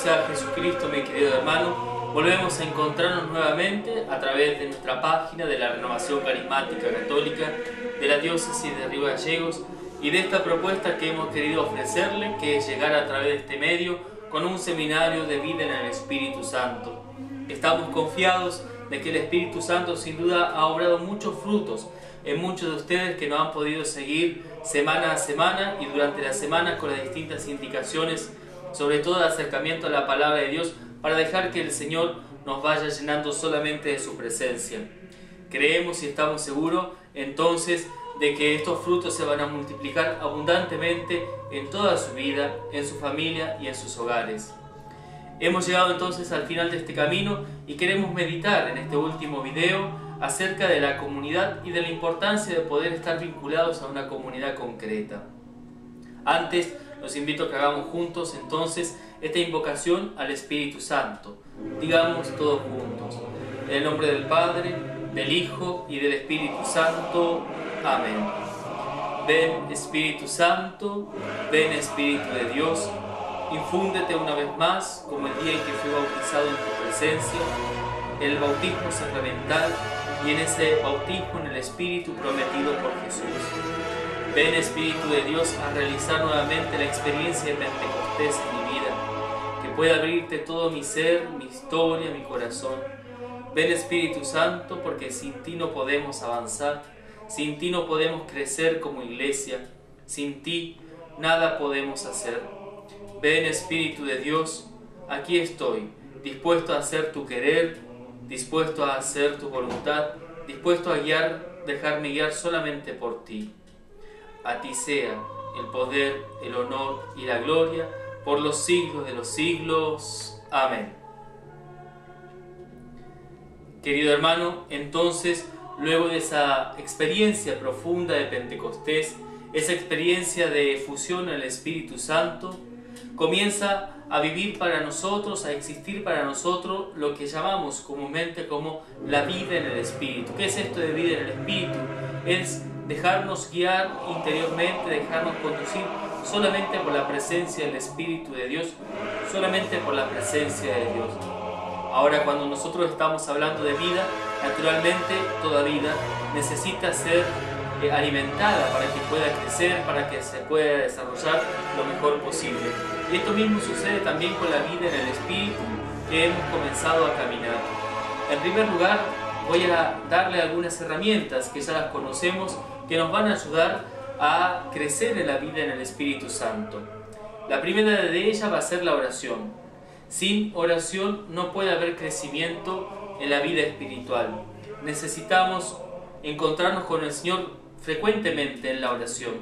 sea Jesucristo, mi querido hermano, volvemos a encontrarnos nuevamente a través de nuestra página de la Renovación Carismática Católica de la Diócesis de Río Gallegos y de esta propuesta que hemos querido ofrecerle, que es llegar a través de este medio con un seminario de vida en el Espíritu Santo. Estamos confiados de que el Espíritu Santo sin duda ha obrado muchos frutos en muchos de ustedes que nos han podido seguir semana a semana y durante la semana con las distintas indicaciones, sobre todo de acercamiento a la palabra de Dios, para dejar que el Señor nos vaya llenando solamente de su presencia. Creemos y estamos seguros entonces de que estos frutos se van a multiplicar abundantemente en toda su vida, en su familia y en sus hogares. Hemos llegado entonces al final de este camino y queremos meditar en este último video acerca de la comunidad y de la importancia de poder estar vinculados a una comunidad concreta. Antes, los invito a que hagamos juntos entonces esta invocación al Espíritu Santo. Digamos todos juntos, en el nombre del Padre, del Hijo y del Espíritu Santo. Amén. Ven Espíritu Santo, ven Espíritu de Dios, infúndete una vez más, como el día en que fui bautizado en tu presencia, en el bautismo sacramental y en ese bautismo en el Espíritu prometido por Jesús. Ven Espíritu de Dios a realizar nuevamente la experiencia de Pentecostés en mi vida, que pueda abrirte todo mi ser, mi historia, mi corazón. Ven Espíritu Santo, porque sin ti no podemos avanzar, sin ti no podemos crecer como iglesia, sin ti nada podemos hacer. Ven Espíritu de Dios, aquí estoy, dispuesto a hacer tu querer, dispuesto a hacer tu voluntad, dispuesto a dejarme guiar solamente por ti. A ti sea el poder, el honor y la gloria por los siglos de los siglos. Amén. Querido hermano, entonces, luego de esa experiencia profunda de Pentecostés, esa experiencia de fusión en el Espíritu Santo, comienza a vivir para nosotros, a existir para nosotros lo que llamamos comúnmente como la vida en el Espíritu. ¿Qué es esto de vida en el Espíritu? Es dejarnos guiar interiormente, dejarnos conducir solamente por la presencia del Espíritu de Dios, solamente por la presencia de Dios. Ahora, cuando nosotros estamos hablando de vida, naturalmente toda vida necesita ser alimentada para que pueda crecer, para que se pueda desarrollar lo mejor posible. Y esto mismo sucede también con la vida en el Espíritu que hemos comenzado a caminar. En primer lugar, voy a darle algunas herramientas que ya las conocemos, que nos van a ayudar a crecer en la vida en el Espíritu Santo. La primera de ellas va a ser la oración. Sin oración no puede haber crecimiento en la vida espiritual. Necesitamos encontrarnos con el Señor frecuentemente en la oración.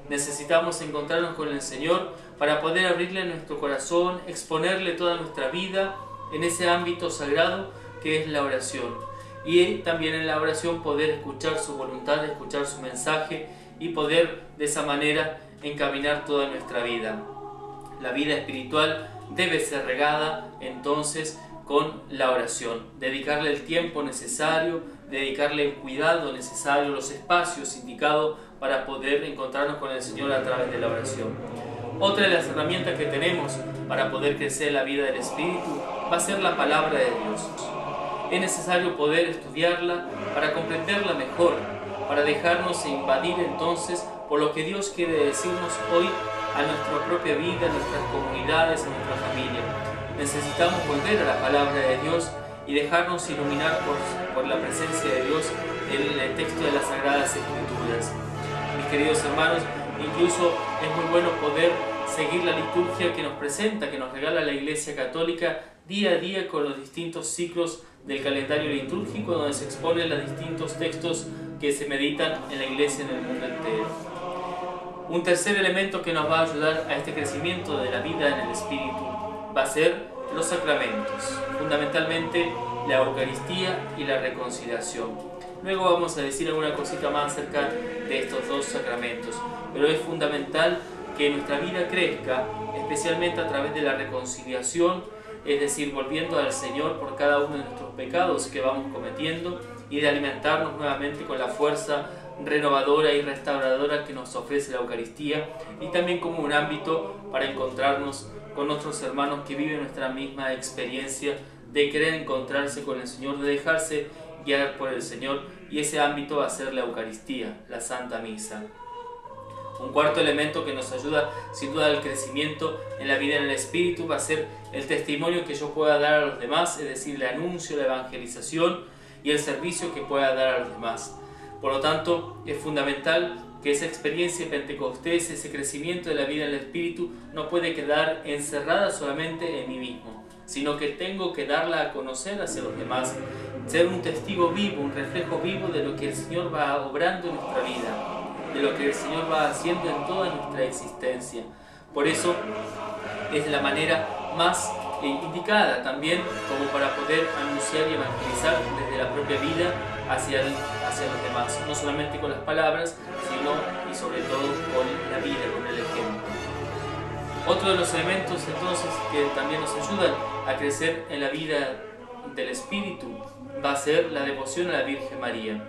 Necesitamos encontrarnos con el Señor para poder abrirle nuestro corazón, exponerle toda nuestra vida en ese ámbito sagrado que es la oración. Y también en la oración poder escuchar su voluntad, escuchar su mensaje y poder de esa manera encaminar toda nuestra vida. La vida espiritual debe ser regada entonces con la oración, dedicarle el tiempo necesario, dedicarle el cuidado necesario, los espacios indicados para poder encontrarnos con el Señor a través de la oración. Otra de las herramientas que tenemos para poder crecer la vida del Espíritu va a ser la palabra de Dios. Es necesario poder estudiarla para comprenderla mejor, para dejarnos invadir entonces por lo que Dios quiere decirnos hoy a nuestra propia vida, a nuestras comunidades, a nuestra familia. Necesitamos volver a la palabra de Dios y dejarnos iluminar por la presencia de Dios en el texto de las Sagradas Escrituras. Mis queridos hermanos, incluso es muy bueno poder seguir la liturgia que nos presenta, que nos regala la Iglesia Católica día a día con los distintos ciclos del calendario litúrgico, donde se exponen los distintos textos que se meditan en la Iglesia en el mundo entero. Un tercer elemento que nos va a ayudar a este crecimiento de la vida en el Espíritu va a ser los sacramentos, fundamentalmente la Eucaristía y la reconciliación. Luego vamos a decir alguna cosita más acerca de estos dos sacramentos, pero es fundamental que nuestra vida crezca, especialmente a través de la reconciliación, es decir, volviendo al Señor por cada uno de nuestros pecados que vamos cometiendo y de alimentarnos nuevamente con la fuerza renovadora y restauradora que nos ofrece la Eucaristía, y también como un ámbito para encontrarnos con otros hermanos que viven nuestra misma experiencia de querer encontrarse con el Señor, de dejarse guiar por el Señor, y ese ámbito va a ser la Eucaristía, la Santa Misa. Un cuarto elemento que nos ayuda sin duda al crecimiento en la vida en el Espíritu va a ser el testimonio que yo pueda dar a los demás, es decir, el anuncio, la evangelización y el servicio que pueda dar a los demás. Por lo tanto, es fundamental que esa experiencia de Pentecostés, ese crecimiento de la vida en el Espíritu, no puede quedar encerrada solamente en mí mismo, sino que tengo que darla a conocer hacia los demás, ser un testigo vivo, un reflejo vivo de lo que el Señor va obrando en nuestra vida, de lo que el Señor va haciendo en toda nuestra existencia. Por eso es la manera más indicada también como para poder anunciar y evangelizar desde la propia vida hacia los demás, no solamente con las palabras, sino y sobre todo con la vida, con el ejemplo. Otro de los elementos entonces que también nos ayudan a crecer en la vida del Espíritu va a ser la devoción a la Virgen María.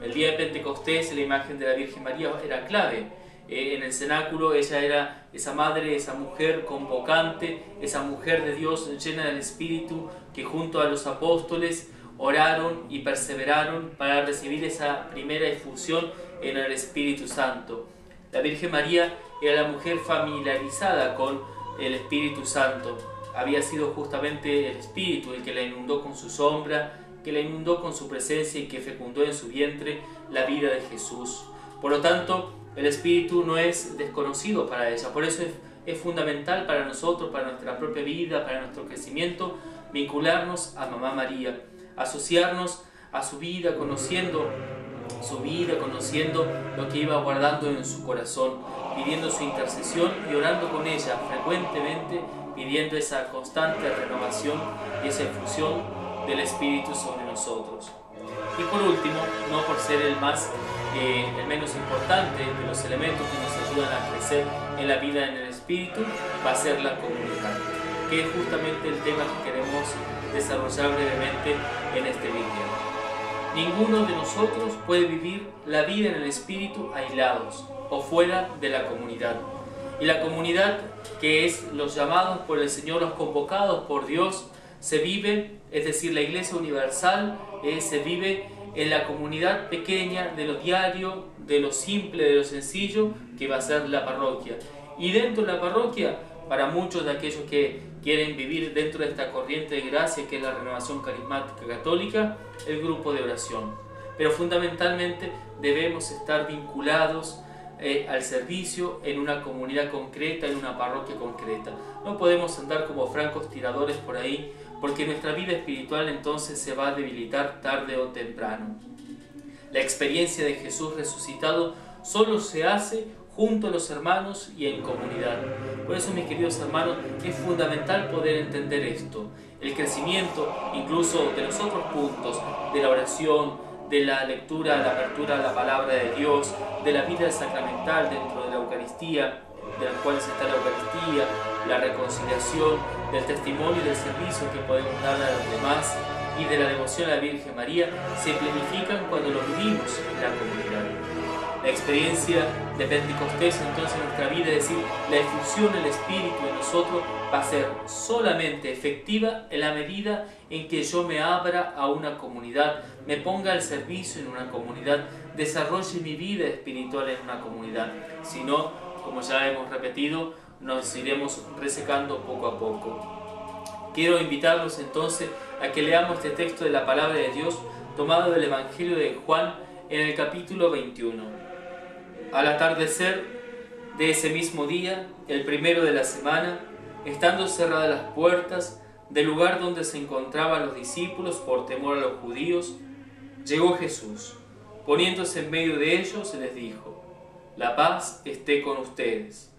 El día de Pentecostés la imagen de la Virgen María era clave. En el cenáculo ella era esa madre, esa mujer convocante, esa mujer de Dios llena del Espíritu que junto a los apóstoles oraron y perseveraron para recibir esa primera efusión en el Espíritu Santo. La Virgen María era la mujer familiarizada con el Espíritu Santo. Había sido justamente el Espíritu el que la inundó con su sombra, que la inundó con su presencia y que fecundó en su vientre la vida de Jesús. Por lo tanto, el Espíritu no es desconocido para ella. Por eso es fundamental para nosotros, para nuestra propia vida, para nuestro crecimiento, vincularnos a Mamá María, asociarnos a su vida, conociendo lo que iba guardando en su corazón, pidiendo su intercesión y orando con ella frecuentemente, pidiendo esa constante renovación y esa infusión del Espíritu sobre nosotros. Y por último, no por ser el menos importante de los elementos que nos ayudan a crecer en la vida en el Espíritu, va a ser la comunidad, que es justamente el tema que queremos desarrollar brevemente en este vídeo. Ninguno de nosotros puede vivir la vida en el Espíritu aislados o fuera de la comunidad. Y la comunidad, que es los llamados por el Señor, los convocados por Dios, se vive, es decir, la Iglesia Universal se vive en la comunidad pequeña de lo diario, de lo simple, de lo sencillo, que va a ser la parroquia. Y dentro de la parroquia, para muchos de aquellos que quieren vivir dentro de esta corriente de gracia que es la renovación carismática católica, el grupo de oración. Pero fundamentalmente debemos estar vinculados al servicio en una comunidad concreta, en una parroquia concreta. No podemos andar como francos tiradores por ahí, porque nuestra vida espiritual entonces se va a debilitar tarde o temprano. La experiencia de Jesús resucitado solo se hace junto a los hermanos y en comunidad. Por eso, mis queridos hermanos, es fundamental poder entender esto. El crecimiento, incluso de los otros puntos, de la oración, de la lectura, la apertura a la palabra de Dios, de la vida sacramental dentro de la Eucaristía, de las cuales está la Eucaristía, la reconciliación, del testimonio y del servicio que podemos dar a los demás y de la devoción a la Virgen María, se planifican cuando lo vivimos en la comunidad. La experiencia de Pentecostés entonces en nuestra vida, es decir, la efusión del Espíritu en nosotros, va a ser solamente efectiva en la medida en que yo me abra a una comunidad, me ponga al servicio en una comunidad, desarrolle mi vida espiritual en una comunidad. Si no, como ya hemos repetido, nos iremos resecando poco a poco. Quiero invitarlos entonces a que leamos este texto de la palabra de Dios tomado del Evangelio de Juan en el capítulo 21. Al atardecer de ese mismo día, el primero de la semana, estando cerradas las puertas del lugar donde se encontraban los discípulos por temor a los judíos, llegó Jesús. Poniéndose en medio de ellos, les dijo: «La paz esté con ustedes».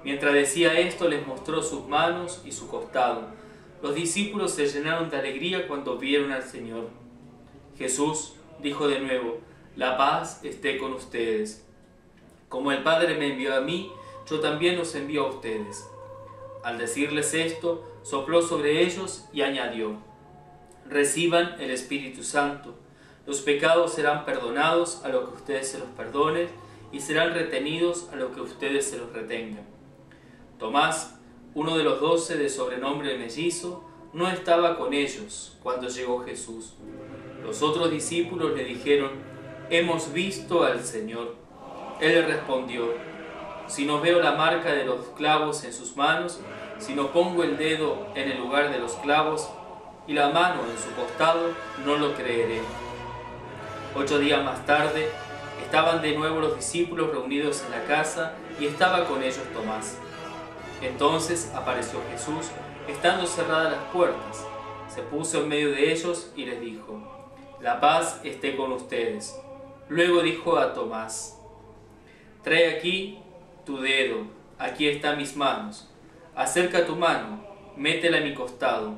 Mientras decía esto, les mostró sus manos y su costado. Los discípulos se llenaron de alegría cuando vieron al Señor. Jesús dijo de nuevo: «La paz esté con ustedes. Como el Padre me envió a mí, yo también los envío a ustedes». Al decirles esto, sopló sobre ellos y añadió: «Reciban el Espíritu Santo. Los pecados serán perdonados a lo que ustedes se los perdonen y serán retenidos a lo que ustedes se los retengan». Tomás, uno de los 12, de sobrenombre Mellizo, no estaba con ellos cuando llegó Jesús. Los otros discípulos le dijeron: «Hemos visto al Señor». Él le respondió: «Si no veo la marca de los clavos en sus manos, si no pongo el dedo en el lugar de los clavos y la mano en su costado, no lo creeré». 8 días más tarde, estaban de nuevo los discípulos reunidos en la casa y estaba con ellos Tomás. Entonces apareció Jesús, estando cerradas las puertas. Se puso en medio de ellos y les dijo: «La paz esté con ustedes». Luego dijo a Tomás: «Trae aquí tu dedo, aquí están mis manos. Acerca tu mano, métela en mi costado.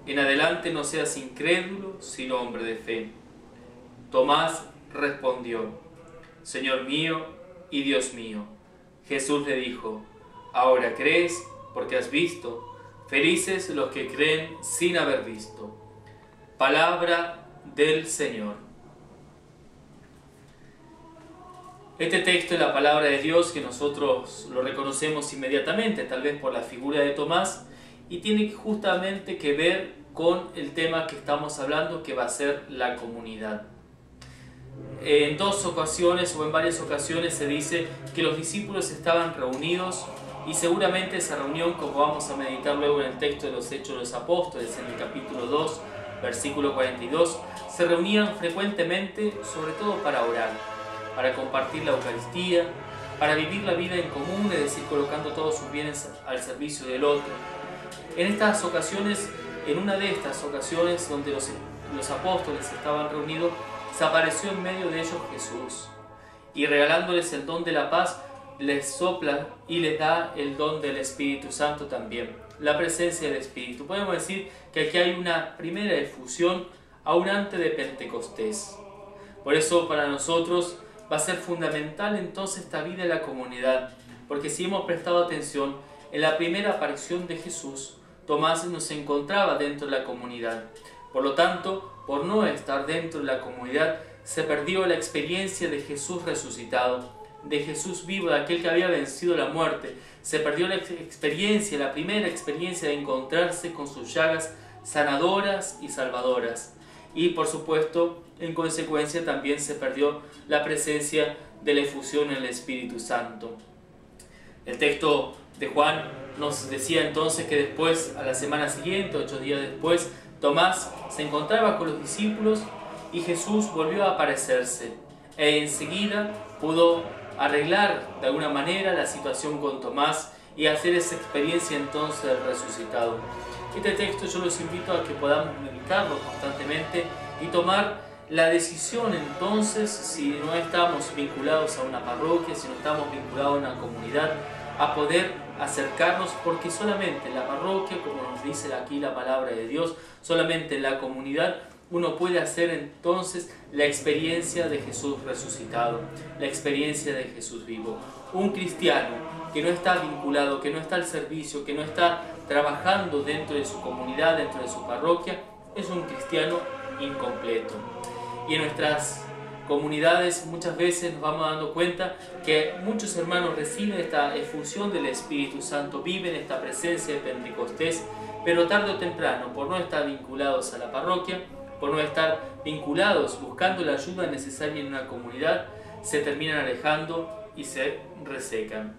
En adelante no seas incrédulo, sino hombre de fe». Tomás respondió: «Señor mío y Dios mío». Jesús le dijo: «Ahora crees porque has visto. Felices los que creen sin haber visto». Palabra del Señor. Este texto es la palabra de Dios, que nosotros lo reconocemos inmediatamente, tal vez por la figura de Tomás, y tiene justamente que ver con el tema que estamos hablando, que va a ser la comunidad. En dos ocasiones o en varias ocasiones se dice que los discípulos estaban reunidos, y seguramente esa reunión, como vamos a meditar luego en el texto de los Hechos de los Apóstoles, en el capítulo 2, versículo 42, se reunían frecuentemente, sobre todo para orar, para compartir la Eucaristía, para vivir la vida en común, es decir, colocando todos sus bienes al servicio del otro. En estas ocasiones, en una de estas ocasiones donde los apóstoles estaban reunidos, se apareció en medio de ellos Jesús, y regalándoles el don de la paz, les sopla y les da el don del Espíritu Santo también, la presencia del Espíritu. Podemos decir que aquí hay una primera efusión aún antes de Pentecostés. Por eso para nosotros va a ser fundamental entonces esta vida en la comunidad, porque si hemos prestado atención, en la primera aparición de Jesús, Tomás no se encontraba dentro de la comunidad. Por lo tanto, por no estar dentro de la comunidad, se perdió la experiencia de Jesús resucitado, de Jesús vivo, de aquel que había vencido la muerte. Se perdió la experiencia, la primera experiencia de encontrarse con sus llagas sanadoras y salvadoras. Y por supuesto, en consecuencia también se perdió la presencia de la efusión en el Espíritu Santo. El texto de Juan nos decía entonces que después, a la semana siguiente, 8 días después, Tomás se encontraba con los discípulos y Jesús volvió a aparecerse. E enseguida pudo arreglar de alguna manera la situación con Tomás y hacer esa experiencia entonces del resucitado. Este texto yo los invito a que podamos meditarlo constantemente y tomar la decisión entonces, si no estamos vinculados a una parroquia, si no estamos vinculados a una comunidad, a poder acercarnos, porque solamente en la parroquia, como nos dice aquí la palabra de Dios, solamente en la comunidad uno puede hacer entonces la experiencia de Jesús resucitado, la experiencia de Jesús vivo. Un cristiano que no está vinculado, que no está al servicio, que no está trabajando dentro de su comunidad, dentro de su parroquia, es un cristiano incompleto. Y en nuestras comunidades muchas veces nos vamos dando cuenta que muchos hermanos reciben esta efusión del Espíritu Santo, viven esta presencia de Pentecostés, pero tarde o temprano, por no estar vinculados a la parroquia, por no estar vinculados buscando la ayuda necesaria en una comunidad, se terminan alejando y se resecan.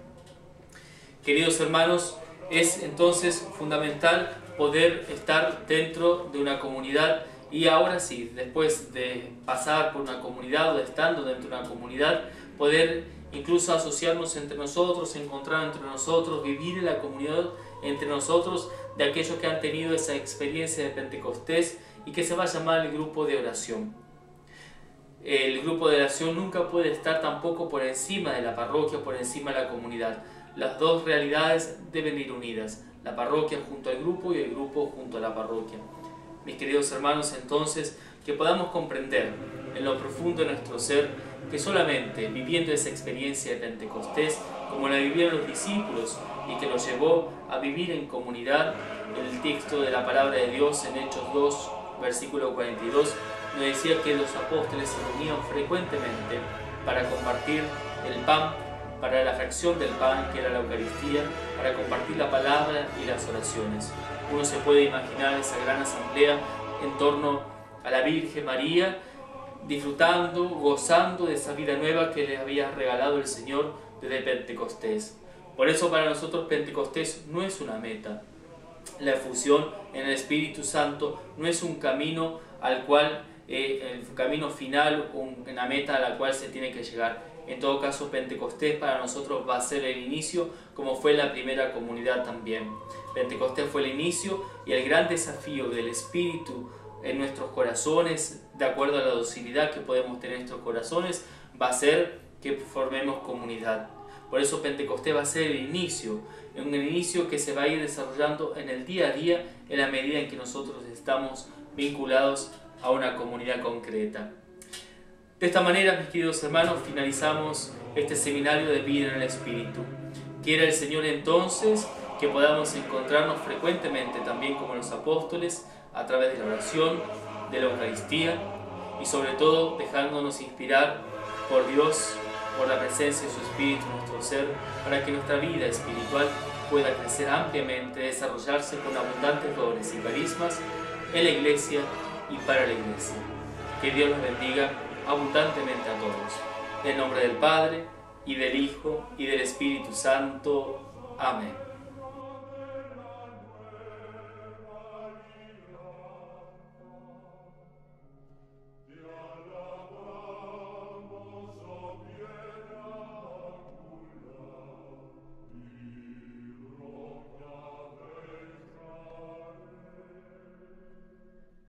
Queridos hermanos, es entonces fundamental poder estar dentro de una comunidad. Y ahora sí, después de pasar por una comunidad o de estando dentro de una comunidad, poder incluso asociarnos entre nosotros, encontrar entre nosotros, vivir en la comunidad entre nosotros de aquellos que han tenido esa experiencia de Pentecostés y que se va a llamar el grupo de oración. El grupo de oración nunca puede estar tampoco por encima de la parroquia, por encima de la comunidad. Las dos realidades deben ir unidas, la parroquia junto al grupo y el grupo junto a la parroquia. Mis queridos hermanos, entonces, que podamos comprender en lo profundo de nuestro ser que solamente viviendo esa experiencia de Pentecostés, como la vivieron los discípulos y que los llevó a vivir en comunidad, el texto de la palabra de Dios en Hechos 2, versículo 42, nos decía que los apóstoles se reunían frecuentemente para compartir el pan, para la fracción del pan, que era la Eucaristía, para compartir la palabra y las oraciones. Uno se puede imaginar esa gran asamblea en torno a la Virgen María, disfrutando, gozando de esa vida nueva que les había regalado el Señor desde Pentecostés. Por eso para nosotros Pentecostés no es una meta. La efusión en el Espíritu Santo no es un camino al cual, el camino final, una meta a la cual se tiene que llegar. En todo caso, Pentecostés para nosotros va a ser el inicio, como fue la primera comunidad también. Pentecostés fue el inicio y el gran desafío del Espíritu en nuestros corazones, de acuerdo a la docilidad que podemos tener en nuestros corazones, va a ser que formemos comunidad. Por eso Pentecostés va a ser el inicio, un inicio que se va a ir desarrollando en el día a día, en la medida en que nosotros estamos vinculados a una comunidad concreta. De esta manera, mis queridos hermanos, finalizamos este seminario de vida en el Espíritu. Quiera el Señor entonces que podamos encontrarnos frecuentemente también como los apóstoles, a través de la oración, de la Eucaristía y sobre todo dejándonos inspirar por Dios, por la presencia de su Espíritu en nuestro ser, para que nuestra vida espiritual pueda crecer ampliamente, desarrollarse con abundantes dones y carismas en la Iglesia y para la Iglesia. Que Dios los bendiga abundantemente a todos. En nombre del Padre, y del Hijo, y del Espíritu Santo. Amén.